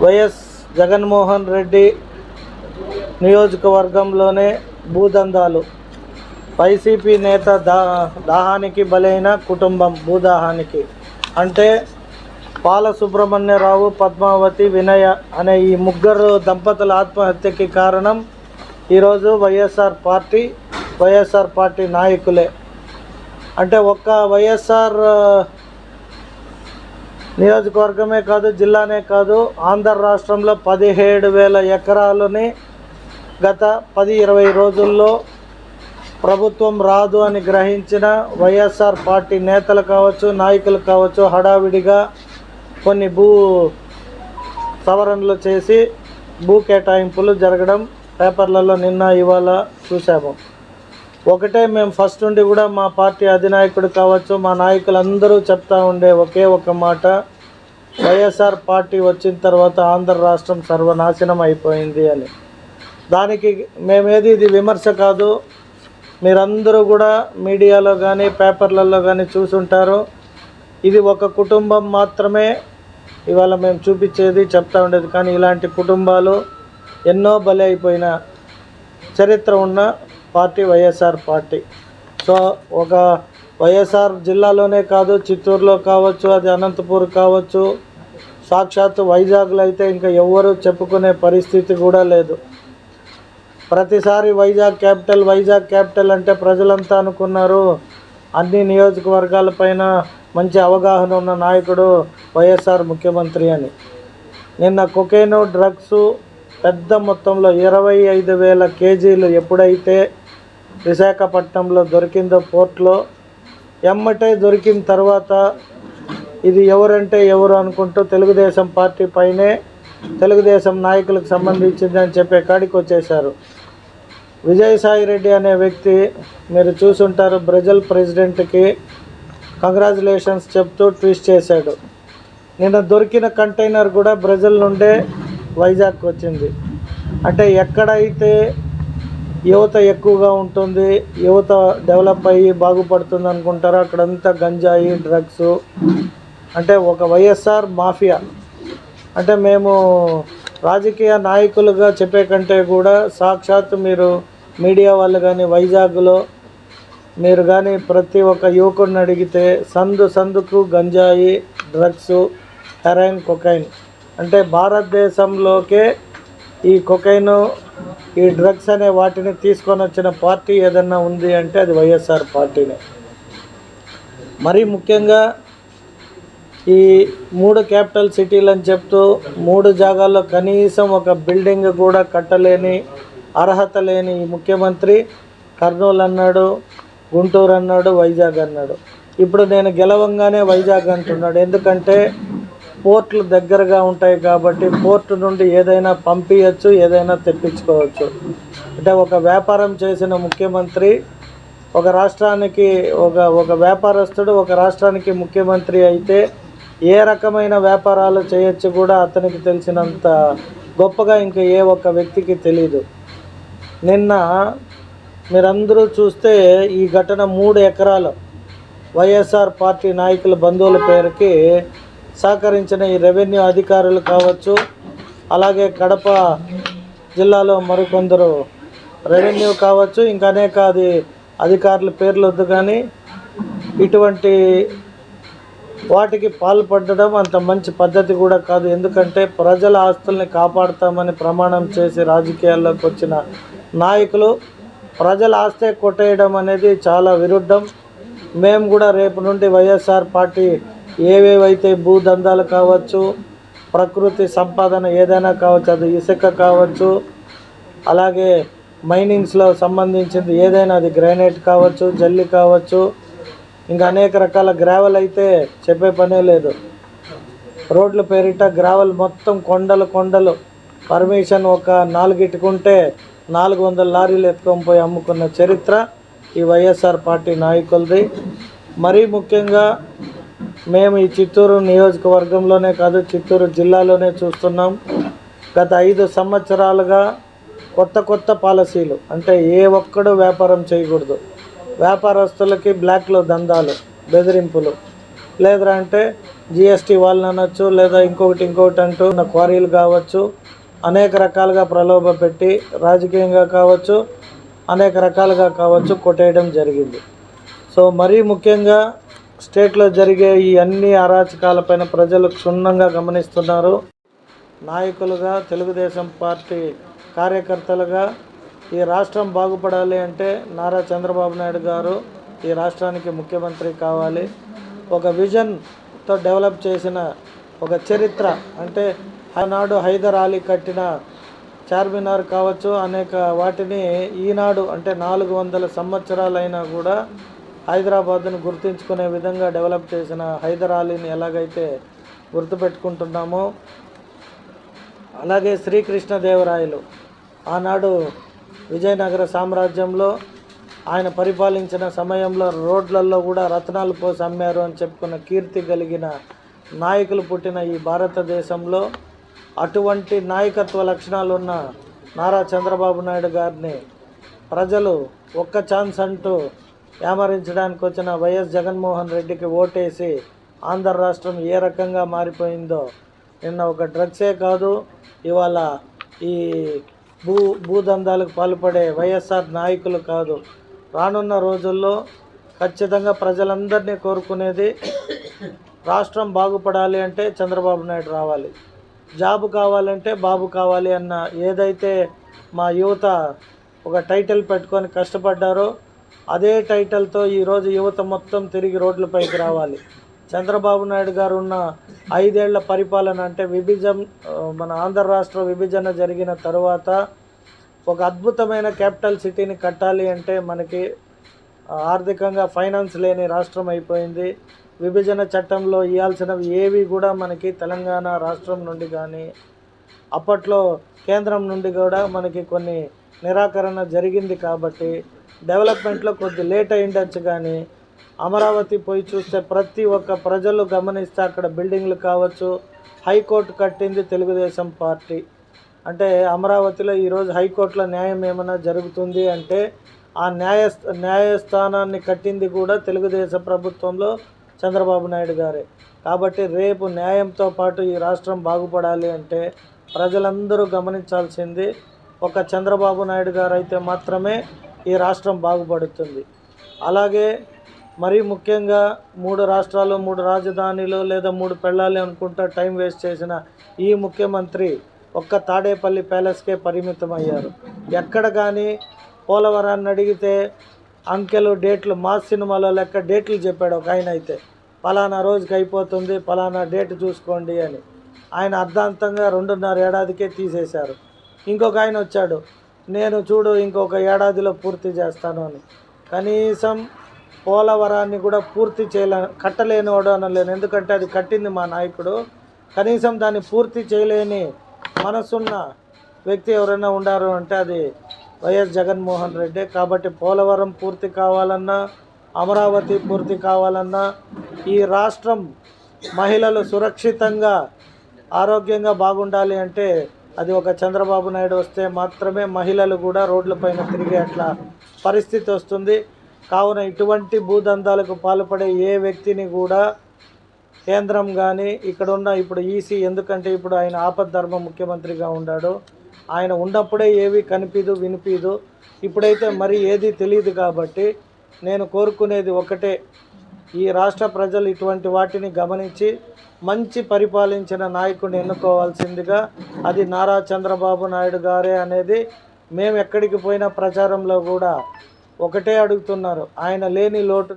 YS Jaganmohan Reddy నియోజకవర్గంలోనే భూదందాలు. YCP నేత దాహానికి బలైన కుటుంబం భూదాహానికి. అంటే బాలసుబ్రహ్మణ్యరావు, పద్మావతి, వినయ అనే ఈ ముగ్గురు దంపతుల ఆత్మహత్యకి కారణం ఈరోజు వైఎస్ఆర్ పార్టీ నాయకులే. అంటే ఒక్క వైఎస్ఆర్ నియోజకవర్గమే కాదు, జిల్లానే కాదు, ఆంధ్ర రాష్ట్రంలో 17,000 ఎకరాలని గత 10-20 రోజుల్లో ప్రభుత్వం రాదు అని గ్రహించిన వైఎస్ఆర్ పార్టీ నేతలు కావచ్చు, నాయకులు కావచ్చు, హడావిడిగా కొన్ని భూ సవరణలు చేసి భూ కేటాయింపులు జరగడం పేపర్లలో నిన్న ఇవాళ చూసాము. ఒకటే మేము ఫస్ట్ నుండి కూడా మా పార్టీ అధినాయకుడు కావచ్చు, మా నాయకులందరూ చెప్తా ఉండే ఒకే ఒక మాట, వైఎస్ఆర్ పార్టీ వచ్చిన తర్వాత ఆంధ్ర రాష్ట్రం సర్వనాశనం అయిపోయింది అని. దానికి మేమేది ఇది విమర్శ కాదు, మీరందరూ కూడా మీడియాలో కానీ పేపర్లలో కానీ చూసుంటారు. ఇది ఒక కుటుంబం మాత్రమే ఇవాళ మేము చూపించేది చెప్తా ఉండేది. కానీ ఇలాంటి కుటుంబాలు ఎన్నో బలి అయిపోయిన చరిత్ర ఉన్న పార్టీ వైఎస్ఆర్ పార్టీ. సో ఒక వైఎస్ఆర్ జిల్లాలోనే కాదు, చిత్తూరులో కావచ్చు, అది అనంతపూర్ కావచ్చు, సాక్షాత్తు వైజాగ్లో అయితే ఇంకా ఎవ్వరూ చెప్పుకునే పరిస్థితి కూడా లేదు. ప్రతిసారి వైజాగ్ క్యాపిటల్ అంటే ప్రజలంతా అనుకున్నారు అన్ని నియోజకవర్గాలపైన మంచి అవగాహన ఉన్న నాయకుడు వైఎస్ఆర్ ముఖ్యమంత్రి అని. నిన్న కొకైన్ డ్రగ్స్ పెద్ద మొత్తంలో 25,000 కేజీలు ఎప్పుడైతే విశాఖపట్నంలో దొరికిందో పోర్ట్లో, ఎమ్మటే దొరికిన తర్వాత ఇది ఎవరంటే ఎవరు అనుకుంటూ తెలుగుదేశం పార్టీ పైనే, తెలుగుదేశం నాయకులకు సంబంధించింది అని చెప్పే కాడికి వచ్చేశారు. విజయసాయి రెడ్డి అనే వ్యక్తి మీరు చూసుంటారు, బ్రెజిల్ ప్రెసిడెంట్కి కంగ్రాచులేషన్స్ చెప్తూ ట్వీట్ చేశాడు. నిన్న దొరికిన కంటైనర్ కూడా బ్రెజిల్ నుండే వైజాగ్కి వచ్చింది. అంటే ఎక్కడైతే యువత ఎక్కువగా ఉంటుంది, యువత డెవలప్ అయ్యి బాగుపడుతుంది అనుకుంటారో అక్కడంతా గంజాయి, డ్రగ్స్. అంటే ఒక వైఎస్ఆర్ మాఫియా. అంటే మేము రాజకీయ నాయకులుగా చెప్పే కంటే కూడా సాక్షాత్తు మీరు మీడియా వాళ్ళు కానీ వైజాగ్లో మీరు కానీ ప్రతి ఒక్క యువకుడిని అడిగితే సందుకు గంజాయి, డ్రగ్స్, హెరాయిన్, కొకైన్. అంటే భారతదేశంలోకే ఈ కొకైన్, ఈ డ్రగ్స్ అనే వాటిని తీసుకొని వచ్చిన పార్టీ ఏదన్నా ఉంది అంటే అది వైఎస్ఆర్ పార్టీనే. మరీ ముఖ్యంగా ఈ 3 క్యాపిటల్ సిటీలు అని చెప్తూ 3 జాగాల్లో కనీసం ఒక బిల్డింగ్ కూడా కట్టలేని అర్హత లేని ఈ ముఖ్యమంత్రి కర్నూలు అన్నాడు, గుంటూరు అన్నాడు, వైజాగ్ అన్నాడు. ఇప్పుడు నేను గెలవంగానే వైజాగ్ అంటున్నాడు. ఎందుకంటే పోర్ట్లు దగ్గరగా ఉంటాయి కాబట్టి పోర్టు నుండి ఏదైనా పంపించచ్చు, ఏదైనా తెప్పించుకోవచ్చు. అంటే ఒక వ్యాపారం చేసిన ముఖ్యమంత్రి ఒక రాష్ట్రానికి ఒక వ్యాపారస్తుడు ఒక రాష్ట్రానికి ముఖ్యమంత్రి అయితే ఏ రకమైన వ్యాపారాలు చేయొచ్చు కూడా అతనికి తెలిసినంత గొప్పగా ఇంకా ఏ ఒక్క వ్యక్తికి తెలీదు. నిన్న మీరందరూ చూస్తే ఈ ఘటన 3 ఎకరాలు వైఎస్ఆర్ పార్టీ నాయకుల బంధువుల పేరుకి సహకరించిన ఈ రెవెన్యూ అధికారులు కావచ్చు, అలాగే కడప జిల్లాలో మరికొందరు రెవెన్యూ కావచ్చు, ఇంకా అనేక అధికారుల పేర్లు వద్దు కానీ ఇటువంటి వాటికి పాల్పడడం అంత మంచి పద్ధతి కూడా కాదు. ఎందుకంటే ప్రజల ఆస్తుల్ని కాపాడుతామని ప్రమాణం చేసి రాజకీయాల్లోకి వచ్చిన నాయకులు ప్రజల ఆస్తే కొట్టేయడం అనేది చాలా విరుద్ధం. మేము కూడా రేపు నుండి వైఎస్ఆర్ పార్టీ ఏవేవైతే భూదందాలు కావచ్చు, ప్రకృతి సంపాదన ఏదైనా కావచ్చు, అది ఇసుక కావచ్చు, అలాగే మైనింగ్స్లో సంబంధించింది ఏదైనా, అది గ్రానైట్ కావచ్చు, జల్లి కావచ్చు, ఇంకా అనేక రకాల గ్రావెల్ అయితే చెప్పే పనే లేదు. రోడ్ల పేరిట గ్రావెల్ మొత్తం కొండలు పర్మిషన్ ఒక 4 ఇటుకుంటే 400 లారీలు ఎత్తుకొని పోయి అమ్ముకున్న చరిత్ర ఈ వైఎస్ఆర్ పార్టీ నాయకులది. మరీ ముఖ్యంగా మేము ఈ చిత్తూరు నియోజకవర్గంలోనే కాదు, చిత్తూరు జిల్లాలోనే చూస్తున్నాం. గత 5 సంవత్సరాలుగా కొత్త పాలసీలు. అంటే ఏ ఒక్కడు వ్యాపారం చేయకూడదు, వ్యాపారస్తులకి బ్లాక్లో దందాలు, బెదిరింపులు. లేదంటే జిఎస్టీ వాళ్ళని అనొచ్చు, లేదా ఇంకొకటి అంటూ క్వారీలు కావచ్చు, అనేక రకాలుగా ప్రలోభ పెట్టి రాజకీయంగా కావచ్చు, అనేక రకాలుగా కావచ్చు కొట్టేయడం జరిగింది. సో మరీ ముఖ్యంగా స్టేట్లో జరిగే ఈ అన్ని అరాచకాలపైన ప్రజలు క్షుణ్ణంగా గమనిస్తున్నారు. నాయకులుగా, తెలుగుదేశం పార్టీ కార్యకర్తలుగా ఈ రాష్ట్రం బాగుపడాలి అంటే నారా చంద్రబాబు నాయుడు గారు ఈ రాష్ట్రానికి ముఖ్యమంత్రి కావాలి. ఒక విజన్తో డెవలప్ చేసిన ఒక చరిత్ర, అంటే ఆనాడు హైదర్ అలీ కట్టిన చార్మినార్ కావచ్చు, అనేక వాటిని ఈనాడు అంటే 400 సంవత్సరాలైనా కూడా హైదరాబాద్ను గుర్తించుకునే విధంగా డెవలప్ చేసిన హైదర్ అలీని ఎలాగైతే గుర్తుపెట్టుకుంటున్నామో, అలాగే శ్రీకృష్ణదేవరాయలు ఆనాడు విజయనగర సామ్రాజ్యంలో ఆయన పరిపాలించిన సమయంలో రోడ్లలో కూడా రత్నాలు పోసి అమ్మారు అని చెప్పుకున్న కీర్తి కలిగిన నాయకులు పుట్టిన ఈ భారతదేశంలో అటువంటి నాయకత్వ లక్షణాలు ఉన్న నారా చంద్రబాబు నాయుడు గారిని ప్రజలు ఒక్క ఛాన్స్ అంటూ యామరించడానికి వచ్చిన వైఎస్ జగన్మోహన్ రెడ్డికి ఓటేసి ఆంధ్ర రాష్ట్రం ఏ రకంగా మారిపోయిందో నిన్న ఒక డ్రగ్సే కాదు, ఇవాళ ఈ భూదందాలకు పాల్పడే వైఎస్ఆర్ నాయకులు కాదు, రానున్న రోజుల్లో ఖచ్చితంగా ప్రజలందరినీ కోరుకునేది రాష్ట్రం బాగుపడాలి అంటే చంద్రబాబు నాయుడు రావాలి, జాబు కావాలంటే బాబు కావాలి అన్న ఏదైతే మా యువత ఒక టైటిల్ పెట్టుకొని కష్టపడ్డారో అదే టైటిల్తో ఈరోజు యువత మొత్తం తిరిగి రోడ్లపైకి రావాలి. చంద్రబాబు నాయుడు గారు ఉన్న 5 ఏళ్ల పరిపాలన అంటే మన ఆంధ్ర రాష్ట్ర విభజన జరిగిన తరువాత ఒక అద్భుతమైన క్యాపిటల్ సిటీని కట్టాలి అంటే మనకి ఆర్థికంగా ఫైనాన్స్ లేని రాష్ట్రం అయిపోయింది. విభజన చట్టంలో ఇవ్వాల్సినవి ఏవి కూడా మనకి తెలంగాణ రాష్ట్రం నుండి కానీ అప్పట్లో కేంద్రం నుండి కూడా మనకి కొన్ని నిరాకరణ జరిగింది. కాబట్టి డెవలప్మెంట్లో కొద్ది లేట్ అయ్యిండొచ్చు, కానీ అమరావతి పోయి చూస్తే ప్రతి ఒక్క ప్రజలు గమనిస్తే అక్కడ బిల్డింగ్లు కావచ్చు, హైకోర్టు కట్టింది తెలుగుదేశం పార్టీ. అంటే అమరావతిలో ఈరోజు హైకోర్టులో న్యాయం ఏమైనా జరుగుతుంది అంటే ఆ న్యాయస్థానాన్ని కట్టింది కూడా తెలుగుదేశం ప్రభుత్వంలో చంద్రబాబు నాయుడు గారే. కాబట్టి రేపు న్యాయంతో పాటు ఈ రాష్ట్రం బాగుపడాలి అంటే ప్రజలందరూ గమనించాల్సింది ఒక చంద్రబాబు నాయుడు గారు అయితే మాత్రమే ఈ రాష్ట్రం బాగుపడుతుంది. అలాగే మరీ ముఖ్యంగా 3 రాష్ట్రాలు, 3 రాజధానులు లేదా 3 పెళ్ళాలి అనుకుంటా టైం వేస్ట్ చేసిన ఈ ముఖ్యమంత్రి ఒక్క తాడేపల్లి ప్యాలెస్కే పరిమితం అయ్యారు. ఎక్కడ కానీ పోలవరాన్ని అడిగితే అంకెలు, డేట్లు మాస్ సినిమాలో లెక్క డేట్లు చెప్పాడు ఒక ఆయన. అయితే పలానా రోజుకి అయిపోతుంది, పలానా డేట్ చూసుకోండి అని. ఆయన అర్ధాంతంగా 2.5 ఏడాదికే తీసేశారు. ఇంకొక ఆయన వచ్చాడు, నేను చూడు ఇంకొక ఏడాదిలో పూర్తి చేస్తాను అని. కనీసం పోలవరాన్ని కూడా పూర్తి కట్టలేనివాడు అనలేను, ఎందుకంటే అది కట్టింది మా నాయకుడు. కనీసం దాన్ని పూర్తి చేయలేని మనసున్న వ్యక్తి ఎవరైనా ఉండారు అంటే అది వైఎస్ జగన్మోహన్ రెడ్డి. కాబట్టి పోలవరం పూర్తి కావాలన్నా, అమరావతి పూర్తి కావాలన్నా, ఈ రాష్ట్రం మహిళలు సురక్షితంగా ఆరోగ్యంగా బాగుండాలి అంటే అది ఒక చంద్రబాబు నాయుడు వస్తే మాత్రమే మహిళలు కూడా రోడ్లపైన తిరిగే అట్లా పరిస్థితి వస్తుంది. కావున ఇటువంటి భూదందాలకు పాల్పడే ఏ వ్యక్తిని కూడా కేంద్రం కానీ ఇక్కడున్న ఇప్పుడు ఈసీ, ఎందుకంటే ఇప్పుడు ఆయన ఆపద్ధర్మ ముఖ్యమంత్రిగా ఉన్నాడు, ఆయన ఉన్నప్పుడే ఏవి కనిపిదు వినిపిదు, ఇప్పుడైతే మరి ఏది తెలియదు. కాబట్టి నేను కోరుకునేది ఒకటే, ఈ రాష్ట్ర ప్రజలు ఇటువంటి వాటిని గమనించి మంచి పరిపాలించిన నాయకుడిని ఎన్నుకోవాల్సిందిగా, అది నారా చంద్రబాబు నాయుడు గారే అనేది మేము ఎక్కడికి పోయినా ప్రచారంలో కూడా ఒకటే అడుగుతున్నారు. ఆయన లేని లోటు